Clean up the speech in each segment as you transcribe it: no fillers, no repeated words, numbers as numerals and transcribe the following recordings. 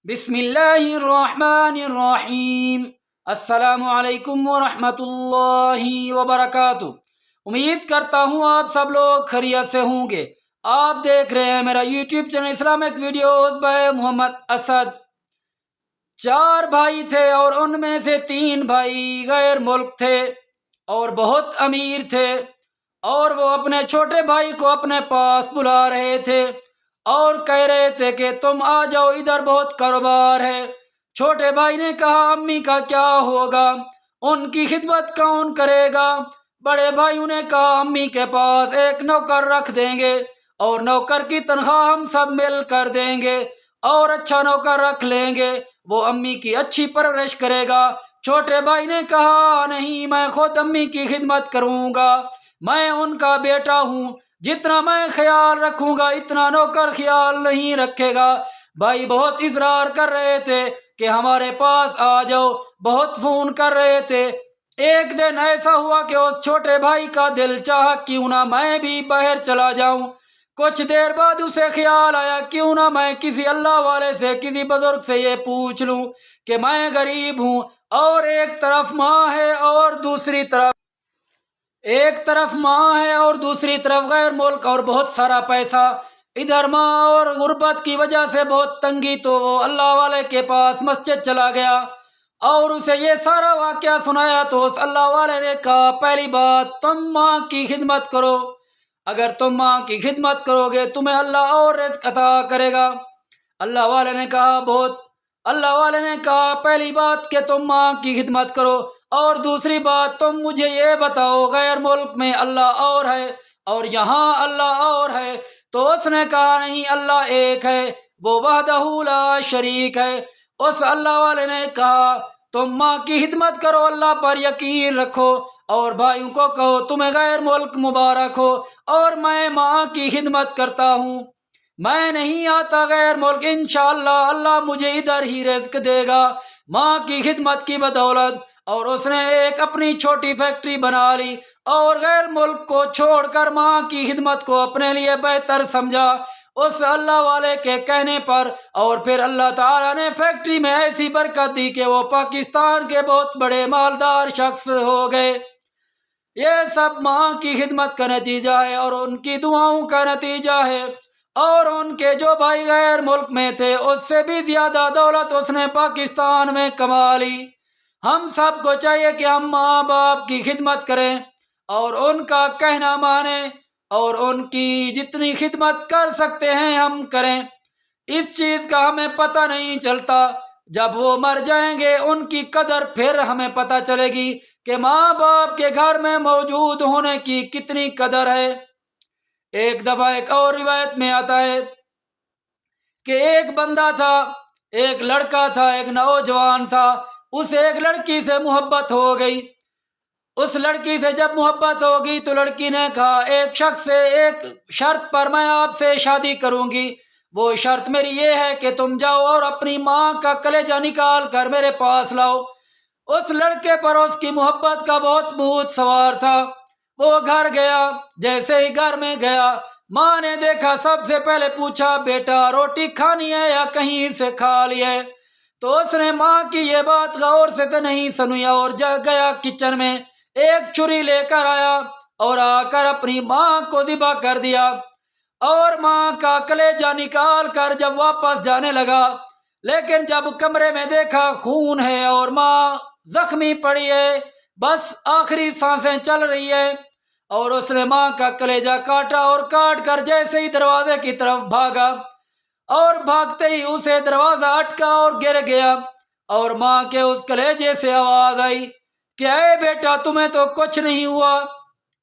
بسم اللہ الرحمن الرحیم۔ السلام علیکم ورحمۃ اللہ وبرکاتہ۔ امید کرتا ہوں آپ سب لوگ خیریت سے ہوں گے۔ آپ دیکھ رہے ہیں میرا YouTube channel Islamic videos by Muhammad Asad. 4 بھائی تھے اور ان میں سے 3 بھائی غیر ملک تھے اور بہت امیر تھے، اور وہ اپنے چھوٹے بھائی کو اپنے پاس بلا رہے تھے اور کہہ رہے تھے کہ تم آ جاؤ، ادھر بہت کاروبار ہے۔ چھوٹے بھائی نے کہا امی کا کیا ہوگا، ان کی خدمت کون کرے گا؟ بڑے بھائیوں نے کہا امی کے پاس ایک نوکر رکھ دیں گے اور نوکر کی تنخواہ ہم سب مل کر دیں گے اور اچھا نوکر رکھ لیں گے، وہ امی کی اچھی پرورش کرے گا۔ چھوٹے بھائی نے کہا نہیں، میں خود امی کی خدمت کروں گا، میں ان کا بیٹا ہوں، جتنا میں خیال رکھوں گا اتنا نوکر خیال نہیں رکھے گا۔ بھائی بہت اصرار کر رہے تھے کہ ہمارے پاس آ جاؤ، بہت فون کر رہے تھے۔ ایک دن ایسا ہوا کہ اس چھوٹے بھائی کا دل چاہا کیوں نہ میں بھی باہر چلا جاؤں۔ کچھ دیر بعد اسے خیال آیا کیوں نہ میں کسی اللہ والے سے، کسی بزرگ سے یہ پوچھ لوں کہ میں غریب ہوں اور ایک طرف ماں ہے اور دوسری طرف غیر ملک اور بہت سارا پیسہ، ادھر ماں اور غربت کی وجہ سے بہت تنگی، تو وہ اللہ والے کے پاس مسجد چلا گیا اور اسے یہ سارا واقعہ سنایا۔ تو اس اللہ والے نے کہا پہلی بات تم ماں کی خدمت کرو، اگر تم ماں کی خدمت کرو گے تمہیں اللہ اور رزق عطا کرے گا۔ اللہ والے نے کہا پہلی بات کہ تم ماں کی خدمت کرو، اور دوسری بات تم مجھے یہ بتاؤ غیر ملک میں اللہ اور ہے اور یہاں اللہ اور ہے؟ تو اس نے کہا نہیں، اللہ ایک ہے، وہ وحدہ لا شریک ہے۔ اس اللہ والے نے کہا تم ماں کی خدمت کرو، اللہ پر یقین رکھو، اور بھائیوں کو کہو تمہیں غیر ملک مبارک ہو، اور میں ماں کی خدمت کرتا ہوں، میں نہیں آتا غیر ملک، انشاءاللہ اللہ مجھے ادھر ہی رزق دے گا ماں کی خدمت کی بدولت۔ اور اس نے ایک اپنی چھوٹی فیکٹری بنا لی اور غیر ملک کو چھوڑ کر ماں کی خدمت کو اپنے لیے بہتر سمجھا اس اللہ والے کے کہنے پر۔ اور پھر اللہ تعالیٰ نے فیکٹری میں ایسی برکت دی کہ وہ پاکستان کے بہت بڑے مالدار شخص ہو گئے۔ یہ سب ماں کی خدمت کا نتیجہ ہے اور ان کی دعاؤں کا نتیجہ ہے۔ اور ان کے جو بھائی غیر ملک میں تھے اس سے بھی زیادہ دولت اس نے پاکستان میں کما لی۔ ہم سب کو چاہیے کہ ہم ماں باپ کی خدمت کریں اور ان کا کہنا مانیں اور ان کی جتنی خدمت کر سکتے ہیں ہم کریں۔ اس چیز کا ہمیں پتہ نہیں چلتا، جب وہ مر جائیں گے ان کی قدر پھر ہمیں پتہ چلے گی کہ ماں باپ کے گھر میں موجود ہونے کی کتنی قدر ہے۔ ایک دفعہ ایک اور روایت میں آتا ہے کہ ایک بندہ تھا، ایک لڑکا تھا، ایک نوجوان تھا، اسے ایک لڑکی سے محبت ہو گئی۔ اس لڑکی سے جب محبت ہوگی تو لڑکی نے کہا ایک شخص سے ایک شرط پر میں آپ سے شادی کروں گی، وہ شرط میری یہ ہے کہ تم جاؤ اور اپنی ماں کا کلیجہ نکال کر میرے پاس لاؤ۔ اس لڑکے پر اس کی محبت کا بہت بھوت سوار تھا۔ وہ گھر گیا، جیسے ہی گھر میں گیا ماں نے دیکھا، سب سے پہلے پوچھا بیٹا روٹی کھانی ہے یا کہیں سے کھا لی ہے؟ تو اس نے ماں کی یہ بات غور سے نہیں سنی اور گیا کچن میں، ایک چھری لے کر آیا اور آ کر اپنی ماں کو ذبح کر دیا، اور ماں کا کلیجہ نکال کر جب واپس جانے لگا، لیکن جب کمرے میں دیکھا خون ہے اور ماں زخمی پڑی ہے، بس آخری سانسیں چل رہی ہے، اور اس نے ماں کا کلیجہ کاٹا اور کاٹ کر جیسے ہی دروازے کی طرف بھاگا، اور بھاگتے ہی اسے دروازہ اٹکا اور گر گیا، اور ماں کے اس کلیجے سے آواز آئی کہ اے بیٹا تمہیں تو کچھ نہیں ہوا۔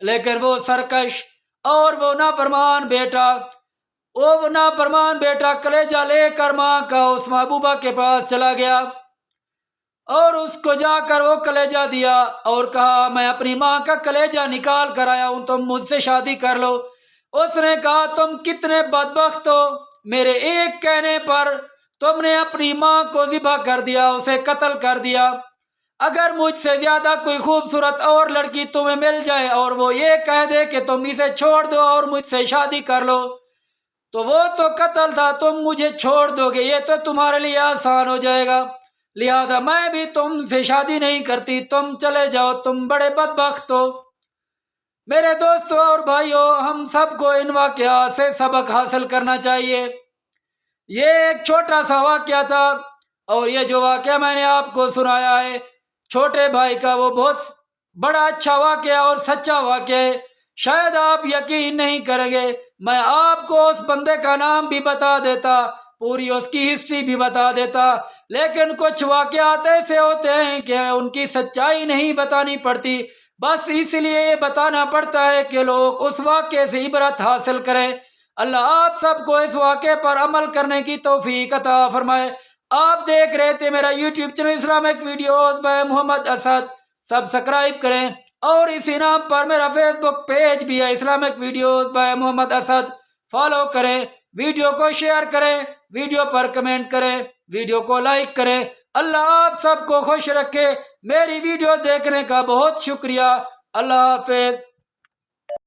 لیکن وہ سرکش اور وہ نافرمان بیٹا کلیجہ لے کر ماں کا اس محبوبہ کے پاس چلا گیا اور اس کو جا کر وہ کلیجہ دیا اور کہا میں اپنی ماں کا کلیجہ نکال کر آیا ہوں، تم مجھ سے شادی کر لو۔ اس نے کہا تم کتنے بدبخت ہو، میرے ایک کہنے پر تم نے اپنی ماں کو ذبح کر دیا، اسے قتل کر دیا۔ اگر مجھ سے زیادہ کوئی خوبصورت اور لڑکی تمہیں مل جائے اور وہ یہ کہہ دے کہ تم اسے چھوڑ دو اور مجھ سے شادی کر لو، تو وہ تو قتل تھا، تم مجھے چھوڑ دو گے، یہ تو تمہارے لیے آسان ہو جائے گا، لہذا میں بھی تم سے شادی نہیں کرتی، تم چلے جاؤ، تم بڑے بدبخت ہو۔ میرے دوستوں اور بھائیوں، ہم سب کو ان واقعات سے سبق حاصل کرنا چاہیے۔ یہ ایک چھوٹا سا واقعہ تھا، اور یہ جو واقعہ میں نے آپ کو سنایا ہے چھوٹے بھائی کا، وہ بہت بڑا اچھا واقعہ اور سچا واقعہ ہے۔ شاید آپ یقین نہیں کریں گے، میں آپ کو اس بندے کا نام بھی بتا دیتا، پوری اس کی ہسٹری بھی بتا دیتا، لیکن کچھ واقعات ایسے ہوتے ہیں کہ ان کی سچائی نہیں بتانی پڑتی، بس اس لیے یہ بتانا پڑتا ہے کہ لوگ اس واقعے سے عبرت حاصل کریں۔ اللہ آپ سب کو اس واقعے پر عمل کرنے کی توفیق عطا فرمائے۔ آپ دیکھ رہے تھے میرا YouTube channel Islamic videos by Muhammad Asad, subscribe کریں، اور اسی نام پر میرا فیس بک پیج بھی ہے Islamic videos by Muhammad Asad, follow کریں، ویڈیو کو شیئر کریں، ویڈیو پر کمنٹ کریں، ویڈیو کو لائک کریں۔ اللہ آپ سب کو خوش رکھے۔ میری ویڈیو دیکھنے کا بہت شکریہ۔ اللہ حافظ۔